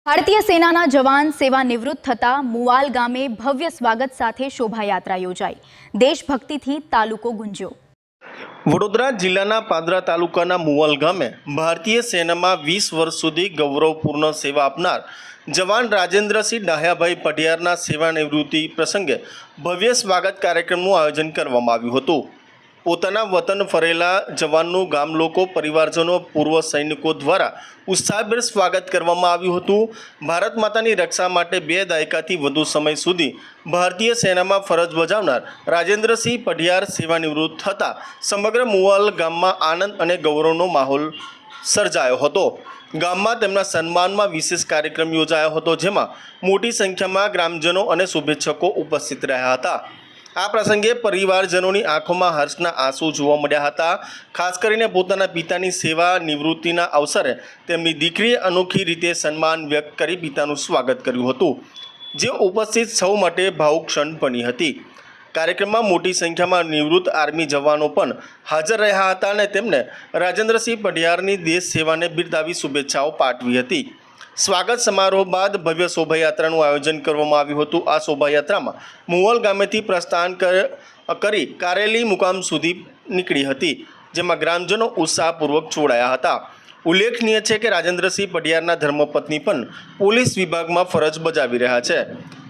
ભારતીય સેનાના જવાન સેવા નિવૃત્ત થતા મુવાલ ગામે ભવ્ય સ્વાગત સાથે શોભાયાત્રા યોજાઈ। દેશભક્તિથી તાલુકો ગુંજ્યો। વડોદરા જિલ્લાના પાદરા તાલુકાના મુવાલ ગામે ભારતીય સેનામાં 20 વર્ષ સુધી ગૌરવપૂર્ણ સેવા આપનાર જવાન રાજેન્દ્રસિંહ ડાહ્યાભાઈ પઢિયારના સેવા નિવૃત્તિ પ્રસંગે ભવ્ય સ્વાગત કાર્યક્રમનું આયોજન કરવામાં આવ્યું હતું। પોતાના વતન ફરેલા જવાનનું ગામ લોકો, પરિવારજનો, પૂર્વ સૈનિકો દ્વારા ઉત્સાહભેર સ્વાગત કરવામાં આવ્યું હતું। ભારત માતાની રક્ષા માટે 2 દાયકાથી વધુ સમય સુધી ભારતીય સેનામાં ફરજ બજાવનાર રાજેન્દ્રસિંહ પઢિયાર સેવા નિવૃત્ત થતાં સમગ્ર મુવાલ ગામમાં આનંદ અને ગૌરવનો માહોલ સર્જાયો હતો। ગામમાં તેમના સન્માનમાં વિશેષ કાર્યક્રમ યોજાયો હતો, જેમાં મોટી સંખ્યામાં ગ્રામજનો અને શુભેચ્છકો ઉપસ્થિત રહ્યા હતા। આ પ્રસંગે પરિવારજનોની આંખોમાં હર્ષના આંસુ જોવા મળ્યા હતા। ખાસ કરીને પોતાના પિતાની સેવા નિવૃત્તિના અવસરે તેમની દીકરીએ અનોખી રીતે સન્માન વ્યક્ત કરી પિતાનું સ્વાગત કર્યું હતું, જે ઉપસ્થિત સૌ માટે ભાવુક ક્ષણ બની હતી। કાર્યક્રમમાં મોટી સંખ્યામાં નિવૃત્ત આર્મી જવાનો પણ હાજર રહ્યા હતા અને તેમને રાજેન્દ્રસિંહ પઢિયારની દેશ સેવાને બિરદાવી શુભેચ્છાઓ પાઠવી હતી। સ્વાગત સમારોહ બાદ ભવ્ય શોભાયાત્રાનું આયોજન કરવામાં આવ્યું હતું। આ શોભાયાત્રામાં મુવાલ ગામેથી પ્રસ્થાન કરી કારેલી મુકામ સુધી નીકળી હતી, જેમાં ગ્રામજનો ઉત્સાહપૂર્વક જોડાયા હતા। ઉલ્લેખનીય છે કે રાજેન્દ્રસિંહ પઢિયારના ધર્મપત્ની પણ પોલીસ વિભાગમાં ફરજ બજાવી રહ્યા છે।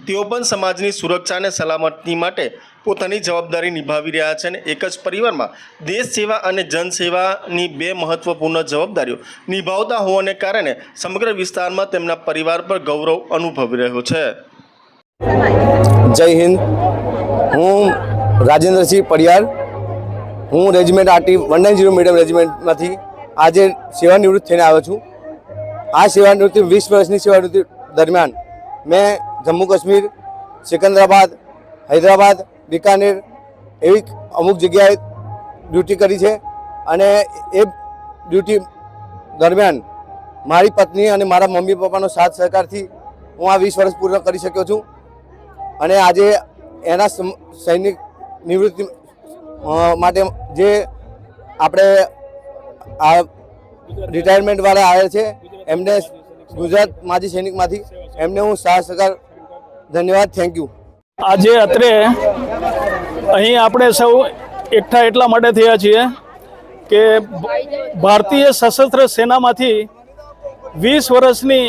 તેઓ પણ સમાજની સુરક્ષા અને સલામતી માટે પોતાની જવાબદારી નિભાવી રહ્યા છે અને એક જ પરિવારમાં દેશ સેવા અને જનસેવાની 2 મહત્વપૂર્ણ જવાબદારીઓ નિભાવતા હોવાને કારણે સમગ્ર વિસ્તારમાં તેમના પરિવાર પર ગૌરવ અનુભવી રહ્યો છે। જય હિન્દ। હું રાજેન્દ્રસિંહ પઢિયાર, હું રેજિમેન્ટ આરટી 190 મીડિયમ રેજિમેન્ટમાંથી આજે સેવા નિવૃત્ત થઈને આવ્યો છું। આ સેવા નિવૃત્તિ 20 વર્ષની સેવા નિવૃત્તિ દરમિયાન મેં જમ્મુ કાશ્મીર, સિકંદરાબાદ, હૈદરાબાદ, બિકાનેર એવી અમુક જગ્યાએ ડ્યુટી કરી છે અને એ ડ્યુટી દરમિયાન મારી પત્ની અને મારા મમ્મી પપ્પાનો સાથ સહકારથી હું આ 20 વર્ષ પૂર્ણ કરી શક્યો છું અને આજે એના સૈનિક નિવૃત્તિ માટે જે આપણે આ રિટાયરમેન્ટવાળા આવ્યા છે એમને ગુજરાત માજી સૈનિકમાંથી એમને હું સાથ સહકાર ધન્યવાદ, થેન્ક યુ। આજે અત્રે અહીં આપણે સૌ એકઠા એટલા માટે થયા છીએ કે ભારતીય સશસ્ત્ર સેનામાંથી 20 વર્ષની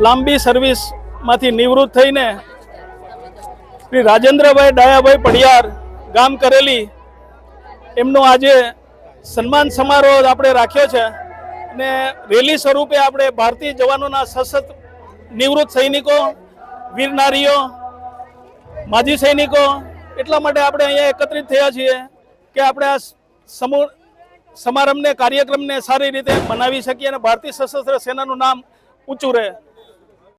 લાંબી સર્વિસમાંથી નિવૃત્ત થઈને શ્રી રાજેન્દ્રભાઈ ડાહ્યાભાઈ પઢિયાર ગામ કરેલી એમનો આજે સન્માન સમારોહ આપણે રાખ્યો છે અને રેલી સ્વરૂપે આપણે ભારતીય જવાનોના સશસ્ત્ર નિવૃત્ત સૈનિકો, વીર નારીઓ, માજી સૈનિકો એટલા માટે આપણે અહીંયા એકત્રિત થયા છીએ કે આપણે આ સમારંભને, કાર્યક્રમને સારી રીતે મનાવી શકીએ અને ભારતીય સશસ્ત્ર સેનાનું નામ ઊંચું રહે।